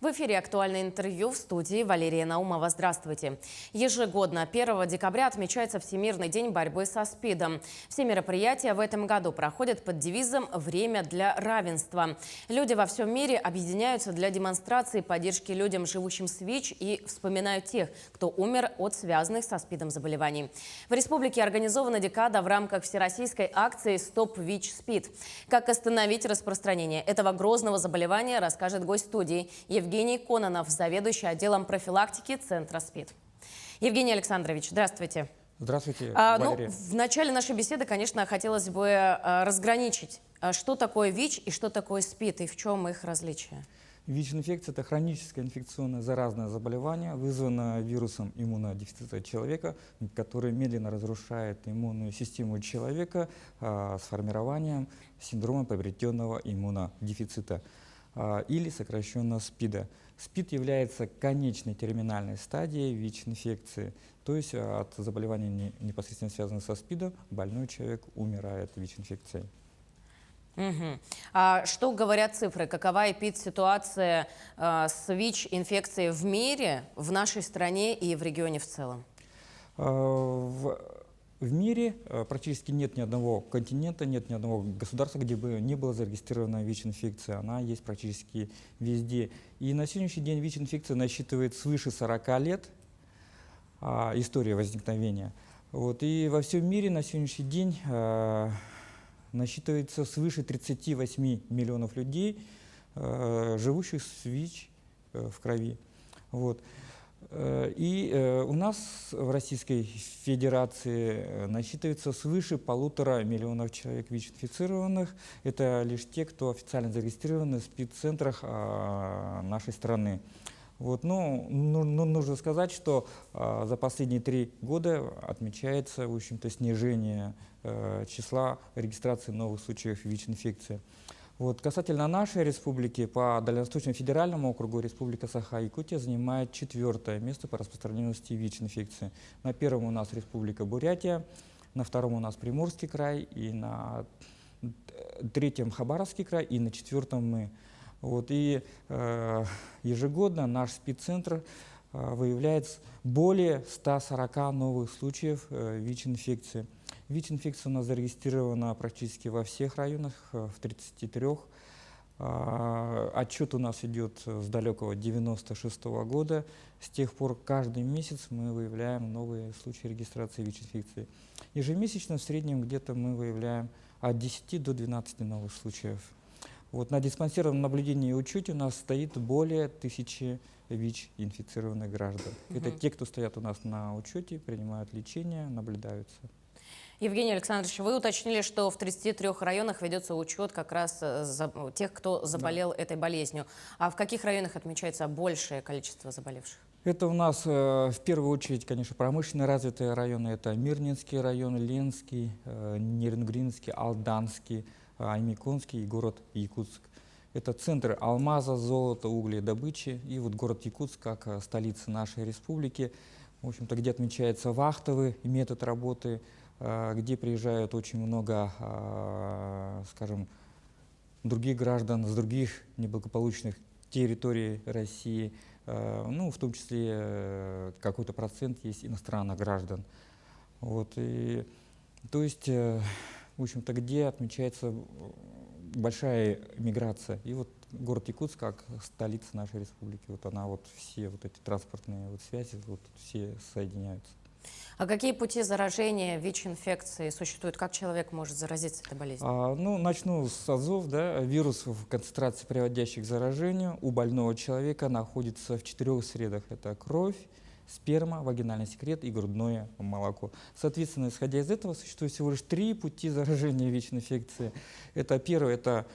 В эфире «Актуальное интервью», в студии Валерия Наумова. Здравствуйте. Ежегодно 1 декабря отмечается Всемирный день борьбы со СПИДом. Все мероприятия в этом году проходят под девизом «Время для равенства». Люди во всем мире объединяются для демонстрации поддержки людям, живущим с ВИЧ, и вспоминают тех, кто умер от связанных со СПИДом заболеваний. В республике организована декада в рамках всероссийской акции «Стоп ВИЧ-СПИД». Как остановить распространение этого грозного заболевания, расскажет гость студии Евгений Кононов, заведующий отделом профилактики Центра СПИД. Евгений Александрович, здравствуйте. Здравствуйте, Валерия. В начале нашей беседы, конечно, хотелось бы разграничить, что такое ВИЧ и что такое СПИД, и в чем их различие. ВИЧ-инфекция – это хроническое инфекционное заразное заболевание, вызванное вирусом иммунодефицита человека, который медленно разрушает иммунную систему человека с формированием синдрома поврежденного иммунодефицита, или сокращенно СПИДа. СПИД является конечной терминальной стадией ВИЧ-инфекции, то есть от заболевания, непосредственно связанного со СПИДом, больной человек умирает ВИЧ-инфекцией. А что говорят цифры? Какова эпидситуация с ВИЧ-инфекцией в мире, в нашей стране и в регионе в целом? В мире практически нет ни одного континента, нет ни одного государства, где бы не была зарегистрирована ВИЧ-инфекция. Она есть практически везде. И на сегодняшний день ВИЧ-инфекция насчитывает свыше 40 лет истории возникновения. И во всем мире на сегодняшний день насчитывается свыше 38 миллионов людей, живущих с ВИЧ в крови. И у нас в Российской Федерации насчитывается свыше 1,5 миллиона человек ВИЧ-инфицированных. Это лишь те, кто официально зарегистрированы в СПИД-центрах нашей страны. Нужно сказать, что за последние 3 года отмечается, в общем-то, снижение числа регистрации новых случаев ВИЧ-инфекции. Касательно нашей республики, по Дальневосточному федеральному округу Республика Саха-Якутия занимает 4-е место по распространенности ВИЧ-инфекции. На 1-м у нас Республика Бурятия, на 2-м у нас Приморский край, и на 3-м Хабаровский край, и на 4-м мы. Ежегодно наш СПИД-центр выявляет более 140 новых случаев ВИЧ-инфекции. ВИЧ-инфекция у нас зарегистрирована практически во всех районах, в 33. Отчет у нас идет с далекого 96-го года. С тех пор каждый месяц мы выявляем новые случаи регистрации ВИЧ-инфекции. Ежемесячно в среднем где-то мы выявляем от 10 до 12 новых случаев. На диспансерном наблюдении и учете у нас стоит более 1000 ВИЧ-инфицированных граждан. Это те, кто стоят у нас на учете, принимают лечение, наблюдаются. Евгений Александрович, вы уточнили, что в 33 районах ведется учет как раз тех, кто заболел этой болезнью. А в каких районах отмечается большее количество заболевших? Это у нас в первую очередь, конечно, промышленно развитые районы. Это Мирнинский район, Ленский, Нерингринский, Алданский, Аймиконский и город Якутск. Это центры алмаза, золота, угля и добычи. И город Якутск, как столица нашей республики, в общем-то, где отмечается вахтовый метод работы, где приезжают очень много, скажем, других граждан с других неблагополучных территорий России. В том числе какой-то процент есть иностранных граждан. То есть, в общем-то, где отмечается большая миграция. И город Якутск, как столица нашей республики, она все эти транспортные связи все соединяются. А какие пути заражения ВИЧ-инфекцией существуют? Как человек может заразиться этой болезнью? Начну с азов. Вирус в концентрации, приводящих к заражению, у больного человека находится в 4 средах. Это кровь, сперма, вагинальный секрет и грудное молоко. Соответственно, исходя из этого, существует всего лишь 3 пути заражения ВИЧ-инфекции. Это первое – это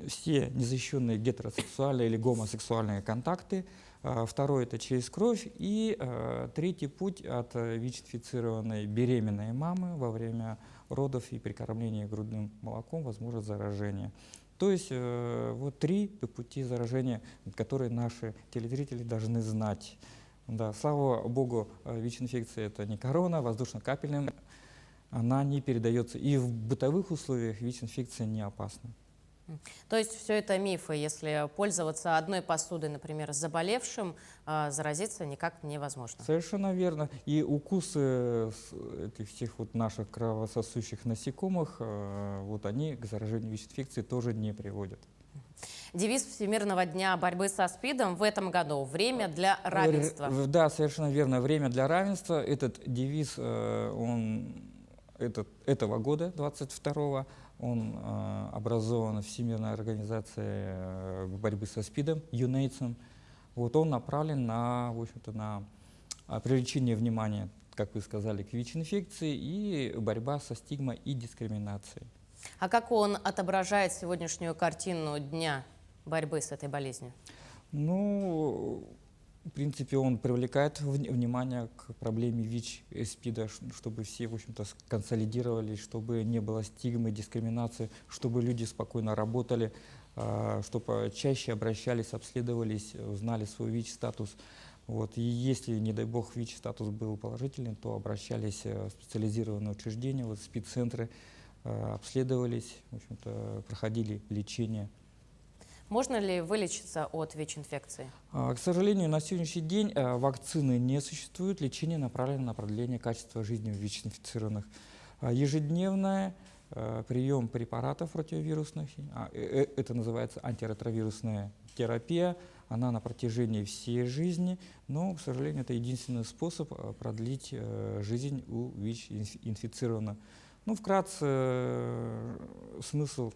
все незащищенные гетеросексуальные или гомосексуальные контакты. Второй – это через кровь. И 3-й путь от ВИЧ-инфицированной беременной мамы во время родов и при кормлении грудным молоком возможно заражение. То есть 3 пути заражения, которые наши телезрители должны знать. Слава богу, ВИЧ-инфекция – это не корона, воздушно-капельная, она не передается. И в бытовых условиях ВИЧ-инфекция не опасна. То есть все это мифы. Если пользоваться одной посудой, например, с заболевшим, заразиться никак невозможно. Совершенно верно. И укусы этих всех вот наших кровососущих насекомых, вот они к заражению ВИЧ-инфекцией тоже не приводят. Девиз Всемирного дня борьбы со СПИДом в этом году — «Время для равенства». Да, совершенно верно. Время для равенства. Этот девиз, этого года, 22-го, он образован Всемирной организацией борьбы со СПИДом, ЮНЕЙДСом. Вот он направлен на, в общем-то, на привлечение внимания, как вы сказали, к ВИЧ-инфекции и борьба со стигмой и дискриминацией. А как он отображает сегодняшнюю картину дня борьбы с этой болезнью? Ну, в принципе, он привлекает внимание к проблеме ВИЧ и СПИДа, чтобы все, в общем-то, консолидировались, чтобы не было стигмы, дискриминации, чтобы люди спокойно работали, чтобы чаще обращались, обследовались, узнали свой ВИЧ-статус. Вот. И если, не дай бог, ВИЧ-статус был положительный, то обращались в специализированные учреждения, вот СПИД-центры, обследовались, в общем-то, проходили лечение. Можно ли вылечиться от ВИЧ-инфекции? К сожалению, на сегодняшний день вакцины не существует, лечение направлено на продление качества жизни ВИЧ-инфицированных. Ежедневный прием препаратов противовирусных, это называется антиретровирусная терапия, она на протяжении всей жизни, но, к сожалению, это единственный способ продлить жизнь у ВИЧ-инфицированных. Ну, вкратце, смысл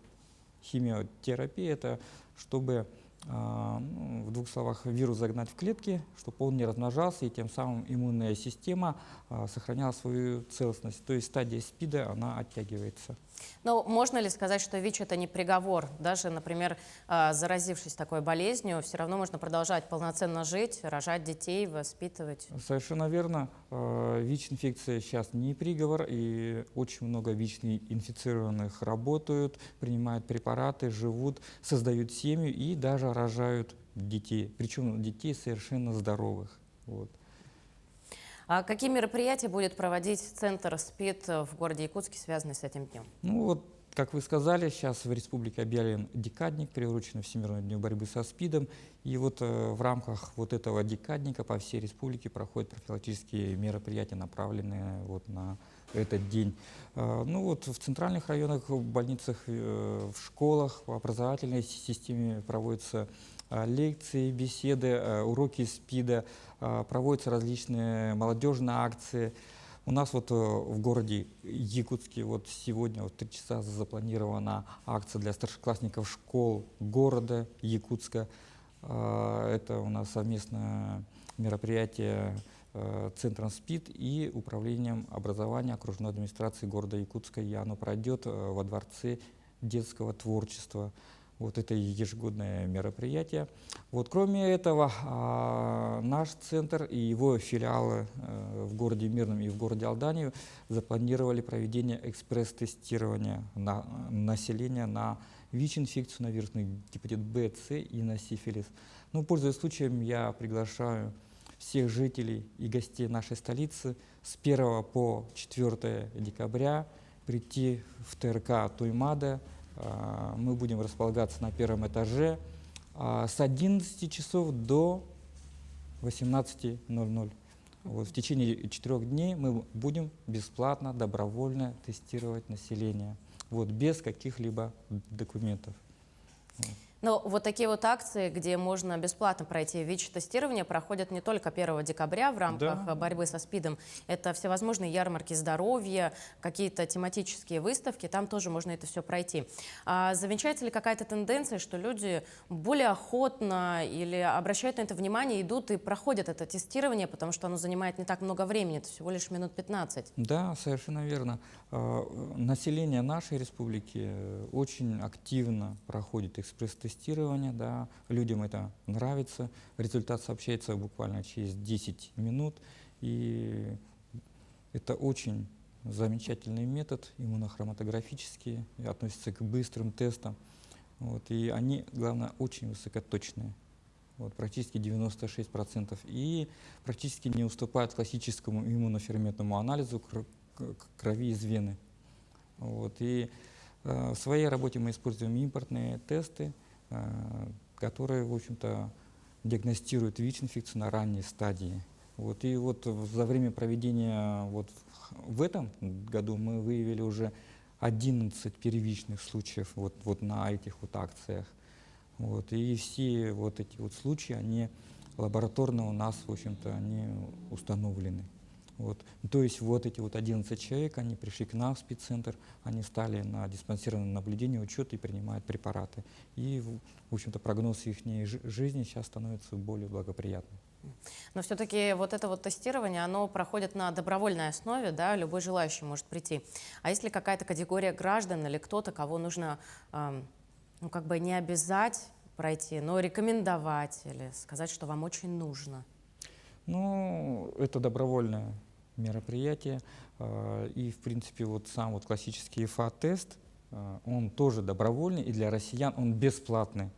химиотерапии — это чтобы, в двух словах, вирус загнать в клетки, чтобы он не размножался, и тем самым иммунная система сохраняла свою целостность. То есть стадия СПИДа, она оттягивается. Но можно ли сказать, что ВИЧ — это не приговор? Даже, например, заразившись такой болезнью, все равно можно продолжать полноценно жить, рожать детей, воспитывать? Совершенно верно. ВИЧ-инфекция сейчас не приговор, и очень много ВИЧ-инфицированных работают, принимают препараты, живут, создают семью и даже рожают детей. Причем детей совершенно здоровых. Вот. А какие мероприятия будет проводить Центр СПИД в городе Якутске, связанные с этим днем? Ну вот, как вы сказали, сейчас в республике объявлен декадник, приуроченный Всемирному дню борьбы со СПИДом. И вот в рамках вот этого декадника по всей республике проходят профилактические мероприятия, направленные вот на этот день. Ну вот в центральных районах, в больницах, в школах, в образовательной системе проводятся лекции, беседы, уроки СПИДа, проводятся различные молодежные акции. У нас вот в городе Якутске вот сегодня в 3 часа запланирована акция для старшеклассников школ города Якутска. Это у нас совместное мероприятие Центром СПИД и Управлением образования окружной администрации города Якутска. И оно пройдет во Дворце детского творчества. Вот это ежегодное мероприятие. Вот, кроме этого, наш центр и его филиалы в городе Мирном и в городе Алданию запланировали проведение экспресс-тестирования населения на ВИЧ-инфекцию, на вирусный гепатит Б, С и на сифилис. Ну, пользуясь случаем, я приглашаю всех жителей и гостей нашей столицы с 1 по 4 декабря прийти в ТРК Туймада. Мы будем располагаться на 1-м этаже с 11 часов до 18:00. Вот, в течение 4 дней мы будем бесплатно, добровольно тестировать население, вот, без каких-либо документов. Но вот такие вот акции, где можно бесплатно пройти ВИЧ-тестирование, проходят не только 1 декабря в рамках борьбы со СПИДом. Это всевозможные ярмарки здоровья, какие-то тематические выставки, там тоже можно это все пройти. А замечается ли какая-то тенденция, что люди более охотно или обращают на это внимание, идут и проходят это тестирование, потому что оно занимает не так много времени, это всего лишь минут 15? Да, совершенно верно. Население нашей республики очень активно проходит экспресс-тестирование, да, людям это нравится, результат сообщается буквально через 10 минут, и это очень замечательный метод, иммунохроматографический, относится к быстрым тестам, вот, и они, главное, очень высокоточные. Вот, практически 96%, и практически не уступают классическому иммуноферментному анализу крови из вены. Вот, и В своей работе мы используем импортные тесты, которые, в общем-то, диагностируют ВИЧ-инфекцию на ранней стадии. Вот, и вот за время проведения вот в этом году мы выявили уже 11 первичных случаев вот на этих вот акциях. Вот, и все вот эти вот случаи, они лабораторно у нас, в общем-то, они установлены. Вот. То есть вот эти вот 11 человек, они пришли к нам в спеццентр, они стали на диспансерное наблюдение, учет и принимают препараты. И, в общем-то, прогноз их жизни сейчас становится более благоприятным. Но все-таки вот это вот тестирование, оно проходит на добровольной основе, да, любой желающий может прийти. А есть ли какая-то категория граждан или кто-то, кого нужно, ну, как бы не обязать пройти, но рекомендовать или сказать, что вам очень нужно? Ну, это добровольное мероприятие, и, в принципе, вот сам вот классический ИФА-тест, он тоже добровольный, и для россиян он бесплатный,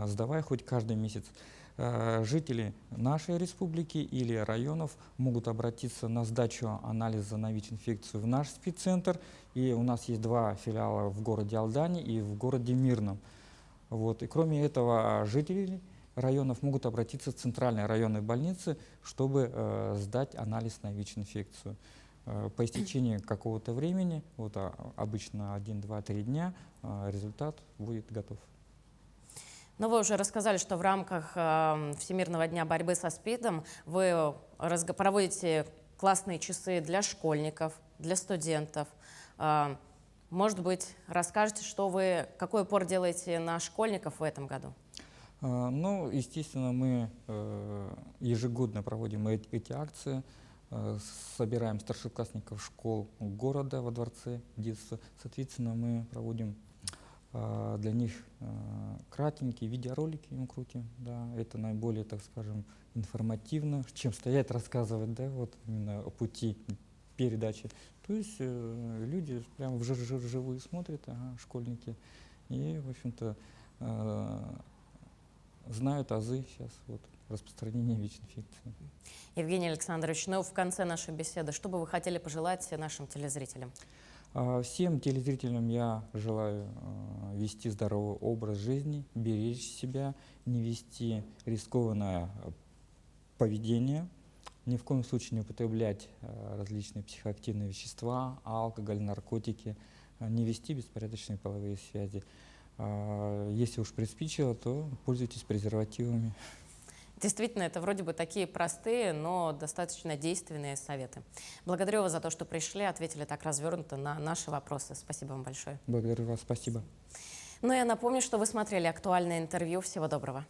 сдавая хоть каждый месяц. Жители нашей республики или районов могут обратиться на сдачу анализа на ВИЧ-инфекцию в наш спеццентр, и у нас есть 2 филиала в городе Алдане и в городе Мирном. Вот. И кроме этого, жители районов могут обратиться в центральные районные больницы, чтобы сдать анализ на ВИЧ-инфекцию. По истечении какого-то времени, вот, обычно 1, 2, 3 дня, результат будет готов. Но вы уже рассказали, что в рамках Всемирного дня борьбы со СПИДом вы проводите классные часы для школьников, для студентов. Может быть, расскажете, что вы, какой упор делаете на школьников в этом году? Ну, естественно, мы ежегодно проводим эти акции, собираем старшеклассников школ города во Дворце детства. Соответственно, мы проводим для них кратенькие видеоролики, им крутим. Да, это наиболее, так скажем, информативно, чем стоять, рассказывать, да, вот именно о пути передачи. То есть люди прямо вживую смотрят, школьники, и, в общем-то, знают азы сейчас вот, распространения ВИЧ-инфекции. Евгений Александрович, ну в конце нашей беседы, что бы вы хотели пожелать нашим телезрителям? Всем телезрителям я желаю вести здоровый образ жизни, беречь себя, не вести рискованное поведение, ни в коем случае не употреблять различные психоактивные вещества, алкоголь, наркотики, не вести беспорядочные половые связи. Если уж приспичило, то пользуйтесь презервативами. Действительно, это вроде бы такие простые, но достаточно действенные советы. Благодарю вас за то, что пришли, ответили так развернуто на наши вопросы. Спасибо вам большое. Благодарю вас, спасибо. Ну и я напомню, что вы смотрели актуальное интервью. Всего доброго.